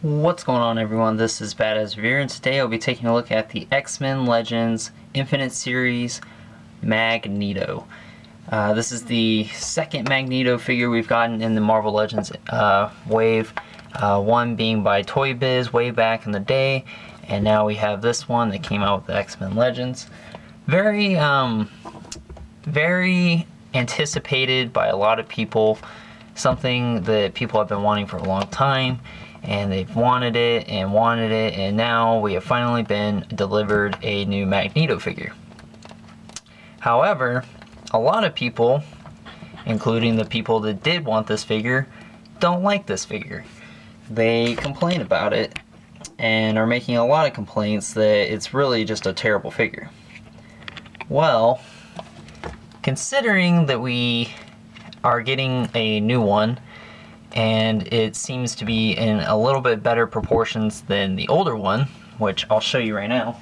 What's going on, everyone? This is Badass Revere, and today I'll be taking a look at the X-Men Legends Infinite Series Magneto. This is the second Magneto figure we've gotten in the Marvel Legends wave. One being by Toy Biz way back in the day, and now we have this one that came out with the X-Men Legends. Very anticipated by a lot of people. Something that people have been wanting for a long time. And they've wanted it, and now we have finally been delivered a new Magneto figure. However, a lot of people, including the people that did want this figure, don't like this figure. They complain about it, and are making a lot of complaints that it's really just a terrible figure. Well, considering that we are getting a new one, and it seems to be in a little bit better proportions than the older one, which I'll show you right now.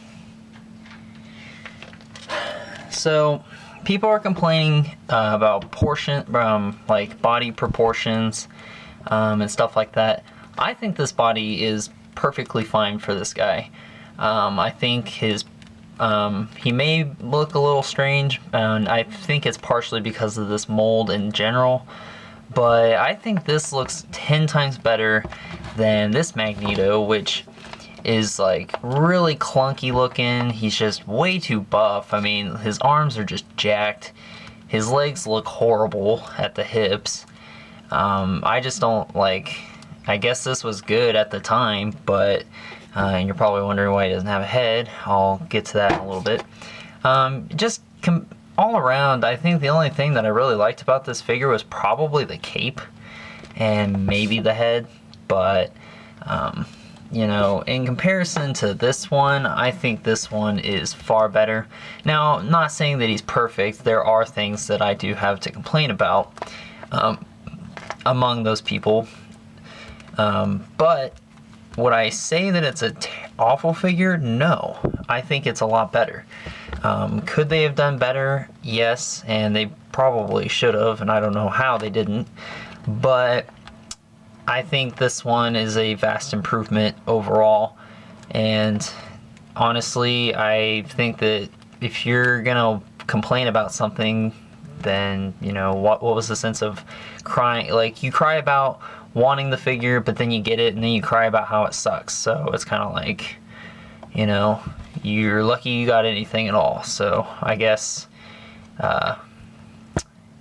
So people are complaining about like body proportions and stuff like that. I think this body is perfectly fine for this guy. I think he may look a little strange, and I think it's partially because of this mold in general. But I think this looks 10 times better than this Magneto, which is like really clunky looking. He's just way too buff. I mean, his arms are just jacked. His legs look horrible at the hips. I just don't like. I guess this was good at the time, but and you're probably wondering why he doesn't have a head. I'll get to that in a little bit. All around, I think the only thing that I really liked about this figure was probably the cape and maybe the head, but you know, in comparison to this one, I think this one is far better. Now, not saying that he's perfect. There are things that I do have to complain about among those people, but would I say that it's an awful figure? No, I think it's a lot better. Could they have done better? Yes, and they probably should have, and I don't know how they didn't. But I think this one is a vast improvement overall. And honestly, I think that if you're gonna complain about something, then, you know, what was the sense of crying? Like, you cry about wanting the figure, but then you get it, and then you cry about how it sucks. So it's kind of like, you know, you're lucky you got anything at all. So I guess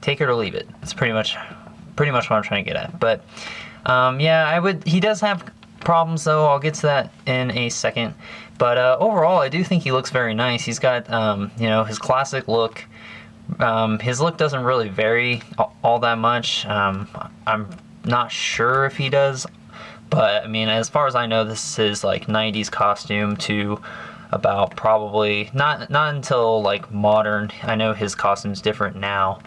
take it or leave it. It's pretty much what I'm trying to get at. But yeah, he does have problems, though. I'll get to that in a second. But overall, I do think he looks very nice. He's got you know, his classic look. His look doesn't really vary all that much. I'm not sure if he does, but I mean, as far as I know, this is like 90s costume to about probably not until like modern. I know his costume's different now,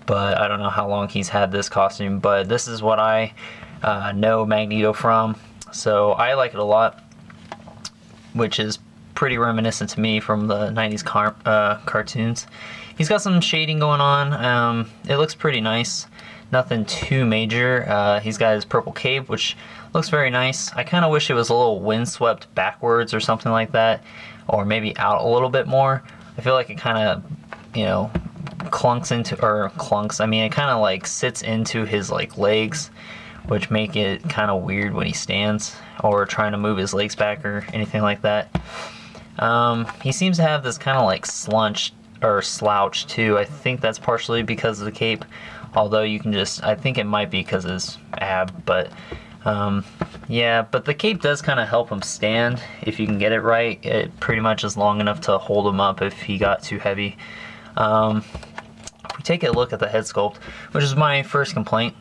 but I don't know how long he's had this costume, but this is what I know Magneto from, so I like it a lot, which is pretty reminiscent to me from the 90s cartoons. He's got some shading going on. It looks pretty nice. Nothing too major. He's got his purple cape, which looks very nice. I kind of wish it was a little windswept backwards or something like that, or maybe out a little bit more. I feel like it kind of, you know, I mean, it kind of like sits into his like legs, which make it kind of weird when he stands or trying to move his legs back or anything like that. He seems to have this kind of like slouch too. I think that's partially because of the cape. Although you can I think it might be because of his ab, but yeah, but the cape does kind of help him stand if you can get it right. It pretty much is long enough to hold him up if he got too heavy. If we take a look at the head sculpt, which is my first complaint,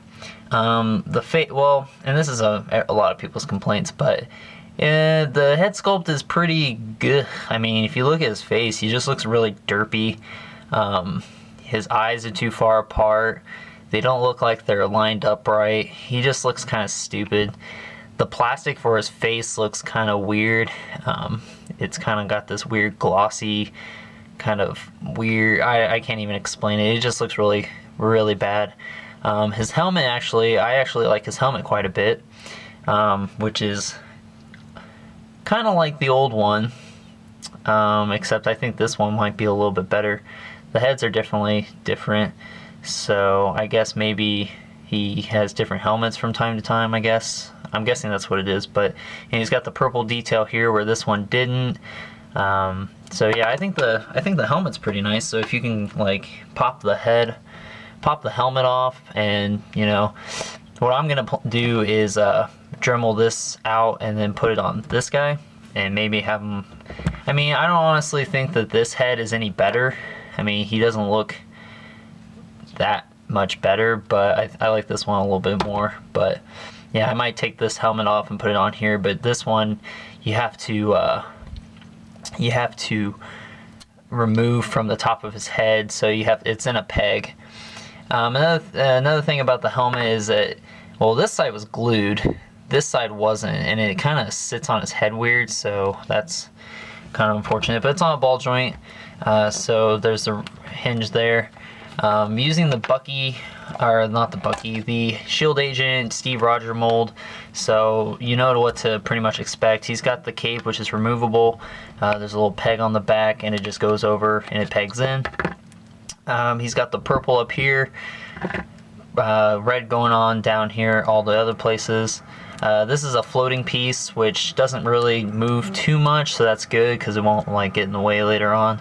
well, and this is a lot of people's complaints, but the head sculpt is pretty good. I mean, if you look at his face, he just looks really derpy. His eyes are too far apart. They don't look like they're lined up right. He just looks kind of stupid. The plastic for his face looks kind of weird. It's kind of got this weird glossy, kind of weird, I can't even explain it. It just looks really, really bad. His helmet, I actually like his helmet quite a bit, which is kind of like the old one, except I think this one might be a little bit better. The heads are definitely different, so I guess maybe he has different helmets from time to time, I guess. I'm guessing that's what it is, but and he's got the purple detail here where this one didn't. So yeah, I think the helmet's pretty nice. So if you can like pop the helmet off, and you know, what I'm gonna do is Dremel this out and then put it on this guy, and maybe have him. I mean, I don't honestly think that this head is any better. I mean, he doesn't look that much better, but I like this one a little bit more. But yeah, I might take this helmet off and put it on here, but this one you have to remove from the top of his head, so it's in a peg. Another thing about the helmet is that, well, this side was glued, this side wasn't, and it kind of sits on his head weird, so that's kind of unfortunate. But it's on a ball joint, so there's a hinge there. Using the the Shield Agent Steve Rogers mold, so you know what to pretty much expect. He's got the cape, which is removable. There's a little peg on the back, and it just goes over and it pegs in. He's got the purple up here, red going on down here, all the other places. This is a floating piece, which doesn't really move too much, so that's good because it won't like get in the way later on.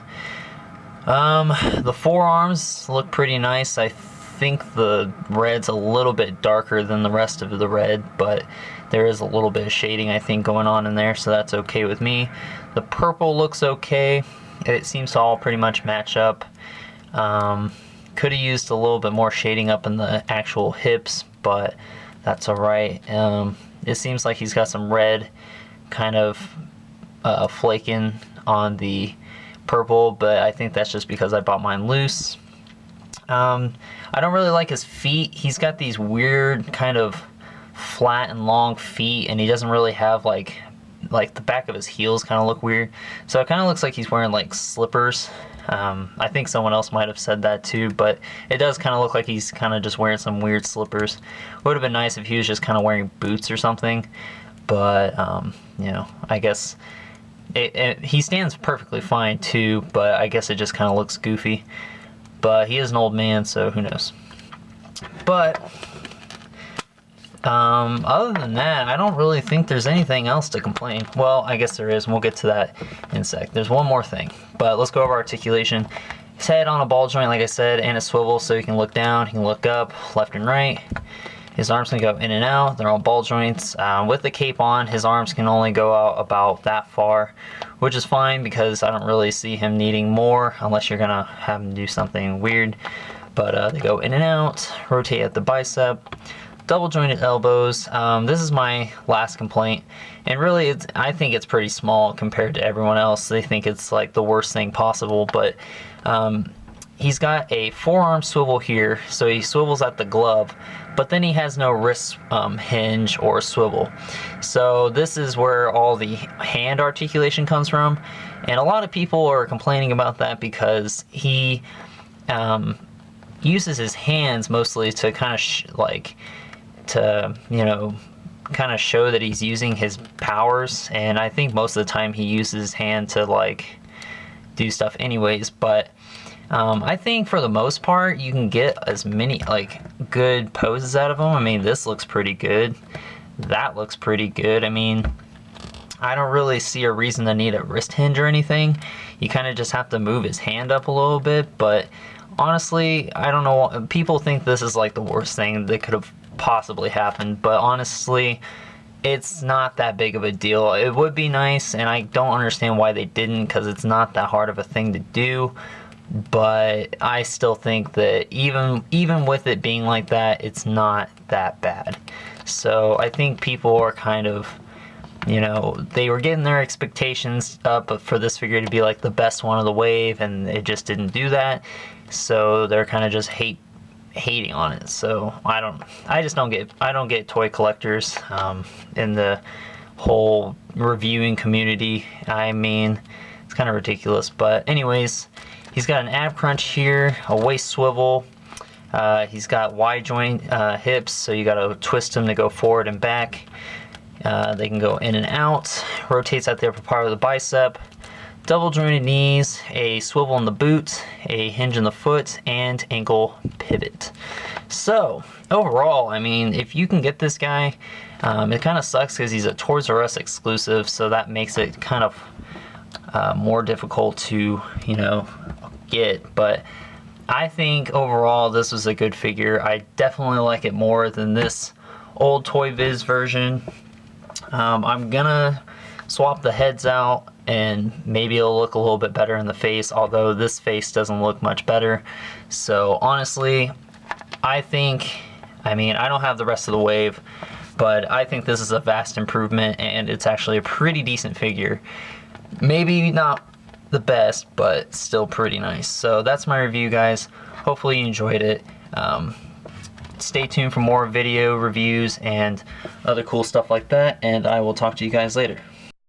The forearms look pretty nice. I think the red's a little bit darker than the rest of the red, but there is a little bit of shading, I think, going on in there, so that's okay with me. The purple looks okay. It seems to all pretty much match up. Could have used a little bit more shading up in the actual hips, but that's alright. It seems like he's got some red kind of flaking on the purple, but I think that's just because I bought mine loose. I don't really like his feet. He's got these weird kind of flat and long feet, and he doesn't really have like the back of his heels kind of look weird, so it kind of looks like he's wearing like slippers. I think someone else might have said that too, but it does kind of look like he's kind of just wearing some weird slippers. Would have been nice if he was just kind of wearing boots or something, but you know, I guess he stands perfectly fine too, but I guess it just kind of looks goofy. But he is an old man, so who knows. But other than that, I don't really think there's anything else to complain. Well, I guess there is, and we'll get to that in a sec. There's one more thing, but let's go over articulation. His head on a ball joint, like I said, and a swivel, so he can look down, he can look up, left and right. His arms can go in and out. They're all ball joints. With the cape on, his arms can only go out about that far, which is fine because I don't really see him needing more unless you're gonna have him do something weird. But they go in and out, rotate at the bicep, double jointed elbows. This is my last complaint, and really I think it's pretty small compared to everyone else. They think it's like the worst thing possible, but he's got a forearm swivel here, so he swivels at the glove, but then he has no wrist hinge or swivel. So this is where all the hand articulation comes from, and a lot of people are complaining about that because he uses his hands mostly to kind of kind of show that he's using his powers, and I think most of the time he uses his hand to like do stuff anyways. But I think for the most part you can get as many like good poses out of him. I mean, this looks pretty good, that looks pretty good. I mean, I don't really see a reason to need a wrist hinge or anything. You kind of just have to move his hand up a little bit, but honestly, I don't know, people think this is like the worst thing that could have possibly happened, but honestly it's not that big of a deal. It would be nice, and I don't understand why they didn't, because it's not that hard of a thing to do. But I still think that even with it being like that, it's not that bad. So I think people are kind of, you know, they were getting their expectations up for this figure to be like the best one of the wave, and it just didn't do that. So they're kind of just hating on it. So I don't get toy collectors in the whole reviewing community. I mean, it's kind of ridiculous. But anyways, he's got an ab crunch here, a waist swivel. He's got wide joint hips, so you got to twist him to go forward and back. They can go in and out. Rotates at the upper part of the bicep. Double jointed knees, a swivel in the boot, a hinge in the foot, and ankle pivot. So overall, I mean, if you can get this guy, it kind of sucks because he's a Toys R Us exclusive, so that makes it kind of more difficult to, you know, get. But I think overall this was a good figure. I definitely like it more than this old Toy Biz version. I'm gonna swap the heads out and maybe it'll look a little bit better in the face, although this face doesn't look much better. So honestly, I think, I mean, I don't have the rest of the wave, but I think this is a vast improvement and it's actually a pretty decent figure. Maybe not the best, but still pretty nice. So that's my review, guys. Hopefully you enjoyed it. Stay tuned for more video reviews and other cool stuff like that, and I will talk to you guys later.